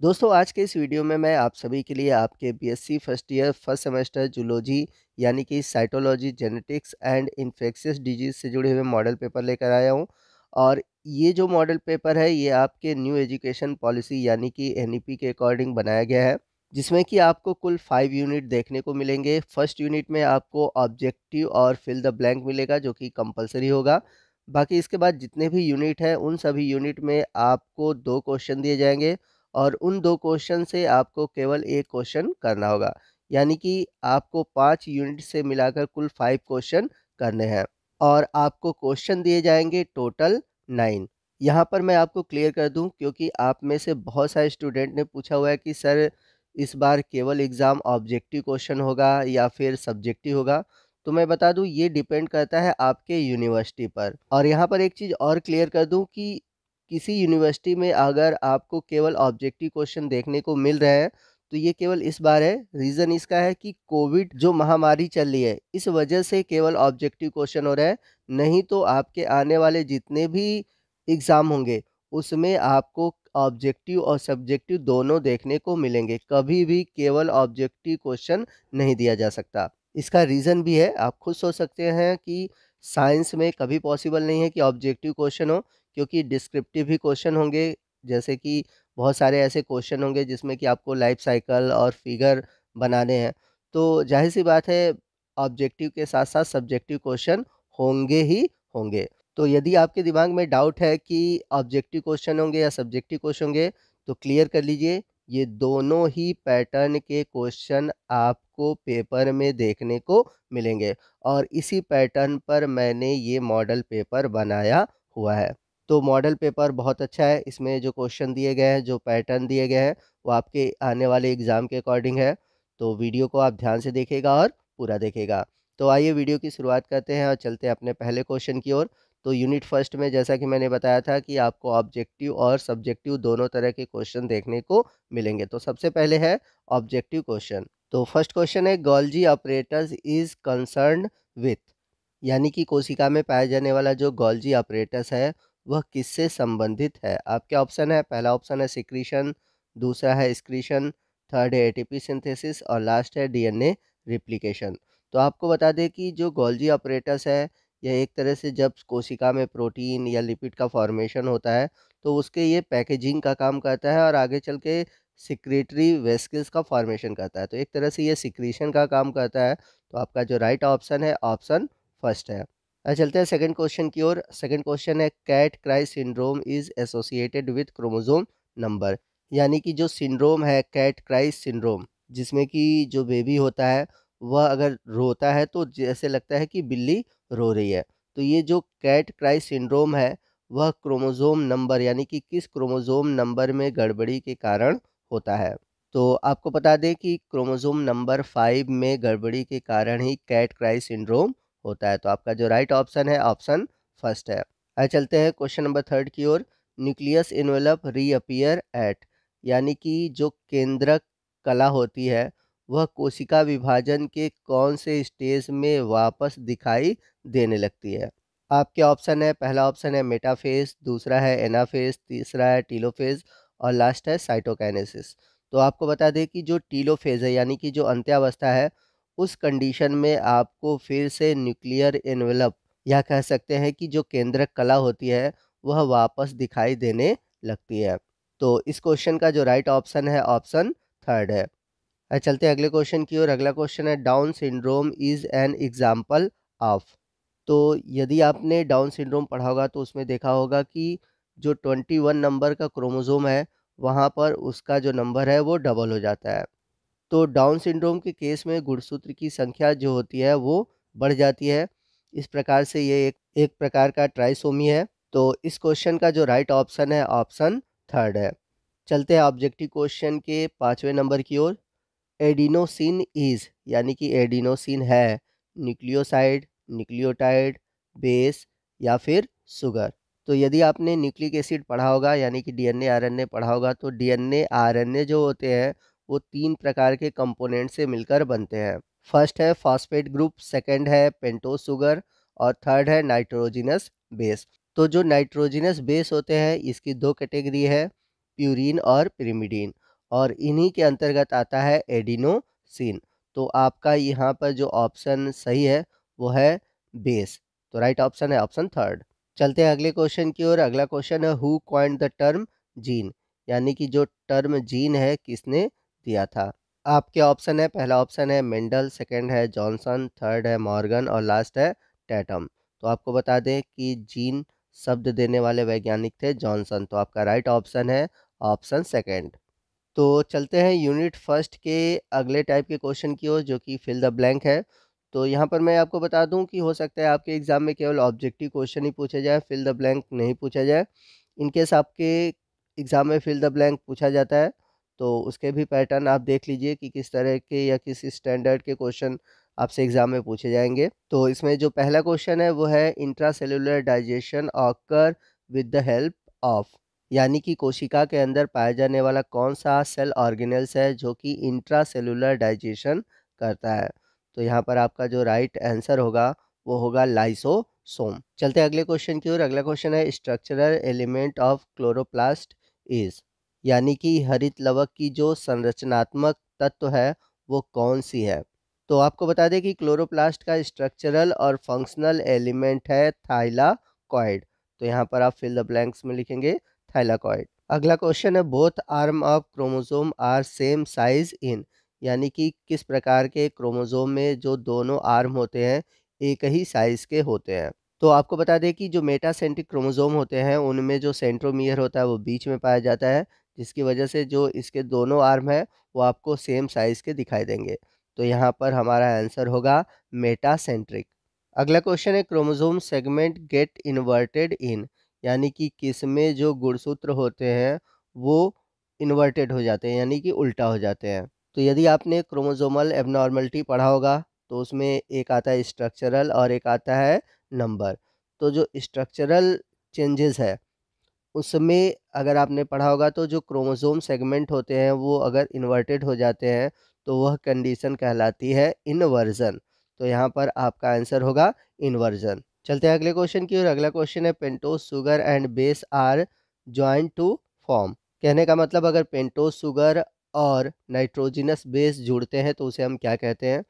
दोस्तों आज के इस वीडियो में मैं आप सभी के लिए आपके BSc first year first semester zoology यानी कि cytology genetics and infectious disease से जुड़े हुए मॉडल पेपर लेकर आया हूं। और ये जो मॉडल पेपर है ये आपके न्यू एजुकेशन पॉलिसी यानी कि एनईपी के अकॉर्डिंग बनाया गया है, जिसमें कि आपको कुल 5 यूनिट देखने को मिलेंगे। फर्स्ट यूनिट में आपको ऑब्जेक्टिव और फिल द ब्लैंक मिलेगा जो कि कंपलसरी होगा। बाकी इसके बाद जितने भी यूनिट हैं उन सभी यूनिट में आपको 2 क्वेश्चन दिए जाएंगे और उन 2 क्वेश्चन से आपको केवल एक क्वेश्चन करना होगा, यानी कि आपको 5 यूनिट से मिलाकर कुल 5 क्वेश्चन करने हैं और आपको क्वेश्चन दिए जाएंगे टोटल 9। यहाँ पर मैं आपको क्लियर कर दूं क्योंकि आप में से बहुत सारे स्टूडेंट ने पूछा हुआ है कि सर इस बार केवल एग्ज़ाम ऑब्जेक्टिव क्वेश्चन होगा या फिर सब्जेक्टिव होगा। तो मैं बता दूं ये डिपेंड करता है आपके यूनिवर्सिटी पर। और यहाँ पर एक चीज़ और क्लियर कर दूं कि किसी यूनिवर्सिटी में अगर आपको केवल ऑब्जेक्टिव क्वेश्चन देखने को मिल रहे हैं तो ये केवल इस बार है। रीज़न इसका है कि कोविड जो महामारी चल रही है इस वजह से केवल ऑब्जेक्टिव क्वेश्चन हो रहा है। नहीं तो आपके आने वाले जितने भी एग्ज़ाम होंगे उसमें आपको ऑब्जेक्टिव और सब्जेक्टिव दोनों देखने को मिलेंगे। कभी भी केवल ऑब्जेक्टिव क्वेश्चन नहीं दिया जा सकता। इसका रीज़न भी है, आप खुद सोच सकते हैं कि साइंस में कभी पॉसिबल नहीं है कि ऑब्जेक्टिव क्वेश्चन हो, क्योंकि डिस्क्रिप्टिव भी क्वेश्चन होंगे। जैसे कि बहुत सारे ऐसे क्वेश्चन होंगे जिसमें कि आपको लाइफ साइकिल और फिगर बनाने हैं। तो जाहिर सी बात है ऑब्जेक्टिव के साथ साथ सब्जेक्टिव क्वेश्चन होंगे ही होंगे। तो यदि आपके दिमाग में डाउट है कि ऑब्जेक्टिव क्वेश्चन होंगे या सब्जेक्टिव क्वेश्चन होंगे तो क्लियर कर लीजिए, ये दोनों ही पैटर्न के क्वेश्चन आपको पेपर में देखने को मिलेंगे और इसी पैटर्न पर मैंने ये मॉडल पेपर बनाया हुआ है। तो मॉडल पेपर बहुत अच्छा है, इसमें जो क्वेश्चन दिए गए हैं, जो पैटर्न दिए गए हैं, वो आपके आने वाले एग्ज़ाम के अकॉर्डिंग है। तो वीडियो को आप ध्यान से देखिएगा और पूरा देखिएगा। तो आइए वीडियो की शुरुआत करते हैं और चलते हैं अपने पहले क्वेश्चन की ओर। तो यूनिट फर्स्ट में जैसा कि मैंने बताया था कि आपको ऑब्जेक्टिव और सब्जेक्टिव दोनों तरह के क्वेश्चन देखने को मिलेंगे। तो सबसे पहले है ऑब्जेक्टिव क्वेश्चन। तो फर्स्ट क्वेश्चन है Golgi operators is concerned with, यानी कि कोशिका में पाया जाने वाला जो गोल्जी ऑपरेटस है वह किससे संबंधित है। आपके ऑप्शन है, पहला ऑप्शन है सिक्रीशन, दूसरा है एक्सक्रीशन, थर्ड है एटीपी सिंथेसिस और लास्ट है डीएनए रिप्लिकेशन। तो आपको बता दें कि जो गोल्जी ऑपरेटस है यह एक तरह से जब कोशिका में प्रोटीन या लिपिड का फॉर्मेशन होता है तो उसके ये पैकेजिंग का काम करता है और आगे चल के सिक्रेटरी वेस्किल्स का फॉर्मेशन करता है। तो एक तरह से ये सिक्रीशन का काम करता है। तो आपका जो राइट ऑप्शन है ऑप्शन फर्स्ट है। चलते हैं सेकंड क्वेश्चन की ओर। सेकंड क्वेश्चन है cat cry syndrome is associated with chromosome number, यानी कि जो सिंड्रोम है कैट क्राई सिंड्रोम, जिसमें कि जो बेबी होता है वह अगर रोता है तो जैसे लगता है कि बिल्ली रो रही है। तो ये जो कैट क्राई सिंड्रोम है वह क्रोमोसोम नंबर यानी कि किस क्रोमोसोम नंबर में गड़बड़ी के कारण होता है। तो आपको बता दें कि क्रोमोसोम नंबर 5 में गड़बड़ी के कारण ही कैट क्राई सिंड्रोम होता है। तो आपका जो राइट ऑप्शन है ऑप्शन फर्स्ट है। आगे चलते हैं क्वेश्चन नंबर थर्ड की ओर। न्यूक्लियस इन्वेलप रीअपियर एट, यानी कि जो केंद्रक कला होती है वह कोशिका विभाजन के कौन से स्टेज में वापस दिखाई देने लगती है। आपके ऑप्शन है, पहला ऑप्शन है मेटाफेज, दूसरा है एनाफेज, तीसरा है टीलोफेज और लास्ट है साइटोकाइनेसिस। तो आपको बता दें कि जो टीलोफेज है यानी कि जो अंत्यावस्था है उस कंडीशन में आपको फिर से न्यूक्लियर एनवेलप या कह सकते हैं कि जो केंद्रक कला होती है वह वापस दिखाई देने लगती है। तो इस क्वेश्चन का जो राइट ऑप्शन है ऑप्शन थर्ड है। चलते हैं अगले क्वेश्चन की ओर। अगला क्वेश्चन है down syndrome is an example of. तो यदि आपने डाउन सिंड्रोम पढ़ा होगा तो उसमें देखा होगा कि जो 21 नंबर का क्रोमोसोम है वहाँ पर उसका जो नंबर है वो डबल हो जाता है। तो डाउन सिंड्रोम के केस में गुणसूत्र की संख्या जो होती है वो बढ़ जाती है। इस प्रकार से ये एक प्रकार का ट्राइसोमी है। तो इस क्वेश्चन का जो राइट ऑप्शन है ऑप्शन थर्ड है। चलते हैं ऑब्जेक्टिव क्वेश्चन के 5वें नंबर की ओर। एडिनोसिन इज, यानी कि एडिनोसिन है न्यूक्लियोसाइड, न्यूक्लियोटाइड, बेस या फिर शुगर। तो यदि आपने न्यूक्लिक एसिड पढ़ा होगा यानी कि डीएनए आरएनए पढ़ा होगा तो डीएनए आरएनए जो होते हैं वो 3 प्रकार के कंपोनेंट से मिलकर बनते हैं। फर्स्ट है फॉस्फेट ग्रुप, सेकंड है पेंटोज शुगर और थर्ड है नाइट्रोजिनस बेस। तो जो नाइट्रोजिनस बेस होते हैं इसकी 2 कैटेगरी है, प्यूरिन और पिरिमिडीन। और इन्हीं के अंतर्गत आता है एडिनोसिन। तो आपका यहाँ पर जो ऑप्शन सही है वो है बेस। तो राइट ऑप्शन है ऑप्शन थर्ड। चलते हैं अगले क्वेश्चन की ओर। अगला क्वेश्चन है who coined the term gene, यानी कि जो टर्म जीन है किसने दिया था। आपके ऑप्शन है, पहला ऑप्शन है मेंडल, सेकंड है जॉनसन, थर्ड है मॉर्गन और लास्ट है टैटम। तो आपको बता दें कि जीन शब्द देने वाले वैज्ञानिक थे जॉनसन। तो आपका राइट ऑप्शन है ऑप्शन सेकंड। तो चलते हैं यूनिट फर्स्ट के अगले टाइप के क्वेश्चन की ओर, जो कि फिल द ब्लैंक है। तो यहाँ पर मैं आपको बता दूं कि हो सकता है आपके एग्ज़ाम में केवल ऑब्जेक्टिव क्वेश्चन ही पूछे जाए, फिल द ब्लैंक नहीं पूछा जाए। इनकेस आपके एग्ज़ाम में फिल द ब्लैंक पूछा जाता है तो उसके भी पैटर्न आप देख लीजिए कि किस तरह के या किस स्टैंडर्ड के क्वेश्चन आपसे एग्ज़ाम में पूछे जाएंगे। तो इसमें जो पहला क्वेश्चन है वो है intracellular digestion occur with the help of, यानी कि कोशिका के अंदर पाया जाने वाला कौन सा सेल ऑर्गेनेल्स है जो कि इंट्रासेलुलर डाइजेशन करता है। तो यहाँ पर आपका जो राइट आंसर होगा वो होगा लाइसोसोम। चलते हैं अगले क्वेश्चन की ओर। अगला क्वेश्चन है structural element of chloroplast is, यानी कि हरित लवक की जो संरचनात्मक तत्व है वो कौन सी है। तो आपको बता दें कि क्लोरोप्लास्ट का स्ट्रक्चरल और फंक्शनल एलिमेंट है थाइलाकॉइड। तो यहाँ पर आप फिल द ब्लैंक्स में लिखेंगे थाइलाकॉइड। अगला क्वेश्चन है both arm of chromosome are same size in, यानी कि किस प्रकार के क्रोमोसोम में जो दोनों आर्म होते हैं एक ही साइज के होते हैं। तो आपको बता दें कि जो मेटासेंट्रिक क्रोमोसोम होते हैं उनमें जो सेंट्रोमियर होता है वो बीच में पाया जाता है, जिसकी वजह से जो इसके दोनों आर्म है वो आपको सेम साइज के दिखाई देंगे। तो यहाँ पर हमारा आंसर होगा मेटासेंट्रिक। अगला क्वेश्चन है chromosome segment get inverted in, यानी कि किसमें जो गुणसूत्र होते हैं वो इन्वर्टेड हो जाते हैं, यानी कि उल्टा हो जाते हैं। तो यदि आपने क्रोमोसोमल एबनॉर्मलिटी पढ़ा होगा तो उसमें एक आता है स्ट्रक्चरल और एक आता है नंबर। तो जो स्ट्रक्चरल चेंजेस है उसमें अगर आपने पढ़ा होगा तो जो क्रोमोसोम सेगमेंट होते हैं वो अगर इन्वर्टेड हो जाते हैं तो वह कंडीशन कहलाती है इन्वर्जन। तो यहाँ पर आपका आंसर होगा इन्वर्जन। चलते हैं अगले क्वेश्चन की ओर। अगला क्वेश्चन है pentose sugar and base are join to form, कहने का मतलब अगर पेंटोज शुगर और नाइट्रोजिनस बेस जुड़ते हैं तो उसे हम क्या कहते हैं।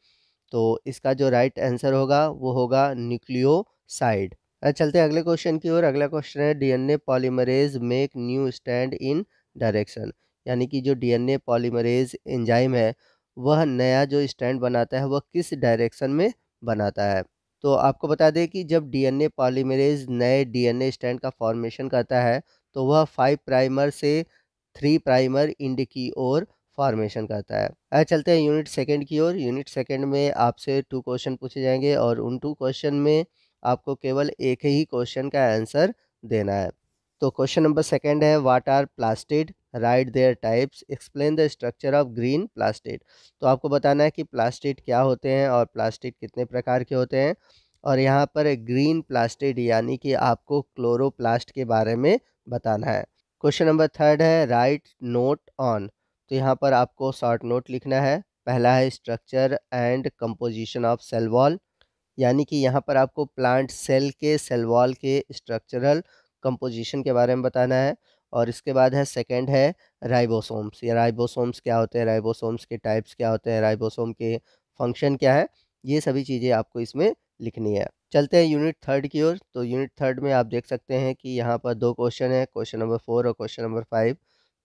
तो इसका जो राइट आंसर होगा वो होगा न्यूक्लियोसाइड। चलते हैं अगले क्वेश्चन की ओर। अगला क्वेश्चन है DNA polymerase make new stand in direction, यानी कि जो डीएनए पॉलीमरेज एंजाइम है वह नया जो स्टैंड बनाता है वह किस डायरेक्शन में बनाता है। तो आपको बता दें कि जब डीएनए पॉलीमरेज नए डीएनए स्टैंड का फॉर्मेशन करता है तो वह 5 प्राइमर से 3 प्राइमर इंड की ओर फॉर्मेशन करता है। आगे चलते हैं यूनिट सेकंड की ओर। यूनिट सेकंड में आपसे 2 क्वेश्चन पूछे जाएंगे और उन 2 क्वेश्चन में आपको केवल एक ही क्वेश्चन का आंसर देना है। तो क्वेश्चन नंबर सेकंड है what are plastid, right their types, explain the structure of green plastid. तो आपको बताना है कि प्लास्टिड क्या होते हैं और प्लास्टिड कितने प्रकार के होते हैं। और यहाँ पर ग्रीन प्लास्टिड यानी कि आपको क्लोरोप्लास्ट के बारे में बताना है। क्वेश्चन नंबर थर्ड है राइट नोट ऑन। तो यहाँ पर आपको शॉर्ट नोट लिखना है। पहला है structure and composition of cell wall, यानी कि यहाँ पर आपको प्लांट सेल के सेल वॉल के स्ट्रक्चरल कंपोजिशन के बारे में बताना है। और इसके बाद है सेकंड है राइबोसोम्स, या राइबोसोम्स क्या होते हैं, राइबोसोम्स के टाइप्स क्या होते हैं, राइबोसोम के फंक्शन क्या है, ये सभी चीज़ें आपको इसमें लिखनी है। चलते हैं यूनिट थर्ड की ओर। तो यूनिट थर्ड में आप देख सकते हैं कि यहाँ पर 2 क्वेश्चन है, क्वेश्चन नंबर 4 और क्वेश्चन नंबर 5।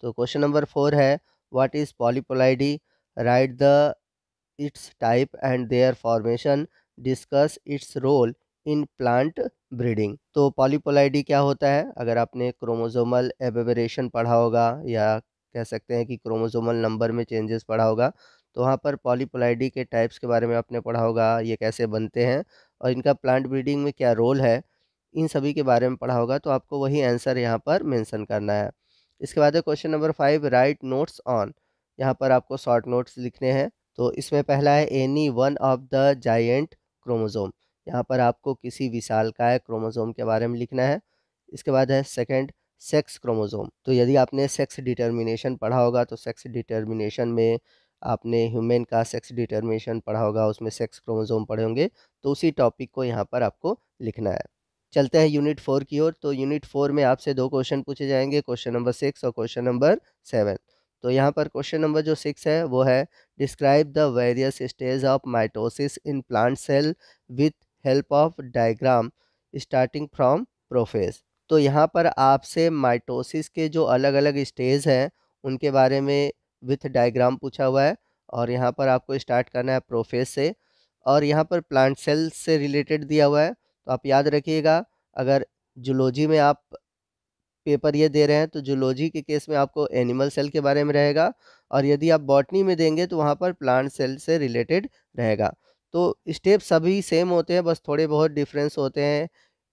तो क्वेश्चन नंबर 4 है what is polyploidy, write the its type and their formation, discuss its role in plant breeding. तो पॉलीपोलाइडी क्या होता है, अगर आपने क्रोमोसोमल एबेबरेशन पढ़ा होगा या कह सकते हैं कि क्रोमोसोमल नंबर में चेंजेस पढ़ा होगा तो वहाँ पर पॉलीपोलाइडी के टाइप्स के बारे में आपने पढ़ा होगा, ये कैसे बनते हैं और इनका प्लांट ब्रीडिंग में क्या रोल है, इन सभी के बारे में पढ़ा होगा। तो आपको वही आंसर यहाँ पर मेंशन करना है। इसके बाद है question number 5 right notes on. यहाँ पर आपको शॉर्ट नोट्स लिखने हैं। तो इसमें पहला है any one of the giant chromosome, यहाँ पर आपको किसी विशालकाय क्रोमोसोम के बारे में लिखना है। इसके बाद है सेकंड सेक्स क्रोमोसोम। तो यदि आपने सेक्स डिटर्मिनेशन पढ़ा होगा तो सेक्स डिटर्मिनेशन में आपने ह्यूमन का सेक्स डिटर्मिनेशन पढ़ा होगा, उसमें सेक्स क्रोमोसोम पढ़े होंगे, तो उसी टॉपिक को यहाँ पर आपको लिखना है। चलते हैं यूनिट 4 की ओर। तो यूनिट 4 में आपसे 2 क्वेश्चन पूछे जाएंगे, क्वेश्चन नंबर 6 और क्वेश्चन नंबर 7। तो यहाँ पर क्वेश्चन नंबर जो 6 है वो है describe the various stage of mitosis in plant cell with help of diagram starting from prophase. तो यहाँ पर आपसे माइटोसिस के जो अलग-अलग स्टेज हैं उनके बारे में विथ डायग्राम पूछा हुआ है और यहाँ पर आपको स्टार्ट करना है प्रोफेज से और यहाँ पर प्लांट सेल से रिलेटेड दिया हुआ है। तो आप याद रखिएगा, अगर जूलॉजी में आप पेपर ये दे रहे हैं तो जूलॉजी के केस में आपको एनिमल सेल के बारे में रहेगा और यदि आप बॉटनी में देंगे तो वहाँ पर प्लांट सेल से रिलेटेड रहेगा। तो स्टेप सभी सेम होते हैं, बस थोड़े बहुत डिफरेंस होते हैं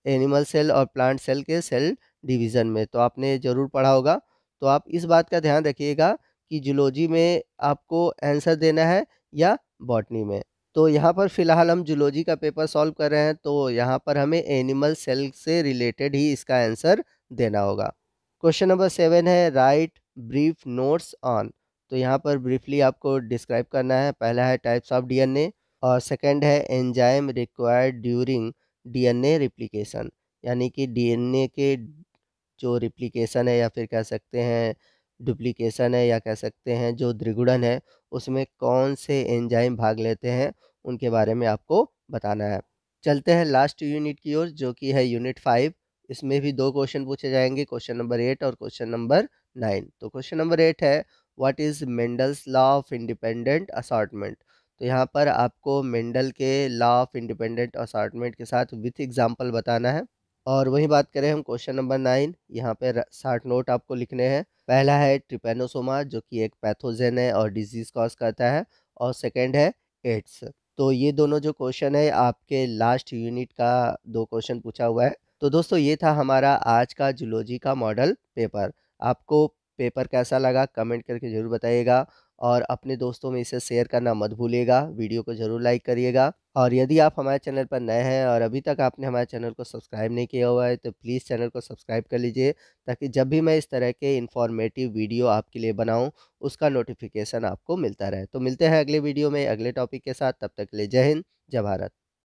एनिमल सेल और प्लांट सेल के सेल डिवीज़न में, तो आपने ज़रूर पढ़ा होगा। तो आप इस बात का ध्यान रखिएगा कि जूलॉजी में आपको आंसर देना है या बॉटनी में। तो यहाँ पर फ़िलहाल हम जूलॉजी का पेपर सॉल्व कर रहे हैं, तो यहाँ पर हमें एनिमल सेल से रिलेटेड ही इसका आंसर देना होगा। क्वेश्चन नंबर 7 है राइट ब्रीफ नोट्स ऑन। तो यहाँ पर ब्रीफली आपको डिस्क्राइब करना है। पहला है टाइप्स ऑफ डीएनए और सेकंड है enzyme required during DNA replication, यानी कि डीएनए के जो रिप्लिकेशन है या फिर कह सकते हैं डुप्लीकेशन है या कह सकते हैं जो द्विगुणन है, उसमें कौन से एंजाइम भाग लेते हैं उनके बारे में आपको बताना है। चलते हैं लास्ट यूनिट की ओर जो कि है यूनिट 5। इसमें भी 2 क्वेश्चन पूछे जाएंगे, क्वेश्चन नंबर 8 और क्वेश्चन नंबर 9। तो क्वेश्चन नंबर 8 है what is Mendel's law of independent assortment. तो यहाँ पर आपको मेंडल के लॉ ऑफ इंडिपेंडेंट असॉर्टमेंट के साथ विथ एग्जांपल बताना है। और वही बात करें हम क्वेश्चन नंबर 9, यहाँ पे 60 नोट आपको लिखने हैं। पहला है ट्रिपेनोसोमा जो कि एक पैथोजन है और डिजीज़ कॉज करता है और सेकंड है एड्स। तो ये दोनों जो क्वेश्चन है आपके लास्ट यूनिट का 2 क्वेश्चन पूछा हुआ है। तो दोस्तों ये था हमारा आज का जूलॉजी का मॉडल पेपर। आपको पेपर कैसा लगा कमेंट करके ज़रूर बताइएगा और अपने दोस्तों में इसे शेयर करना मत भूलिएगा। वीडियो को ज़रूर लाइक करिएगा और यदि आप हमारे चैनल पर नए हैं और अभी तक आपने हमारे चैनल को सब्सक्राइब नहीं किया हुआ है तो प्लीज़ चैनल को सब्सक्राइब कर लीजिए, ताकि जब भी मैं इस तरह के इन्फॉर्मेटिव वीडियो आपके लिए बनाऊँ उसका नोटिफिकेशन आपको मिलता रहे। तो मिलते हैं अगले वीडियो में अगले टॉपिक के साथ, तब तक के लिए जय हिंद, जय भारत।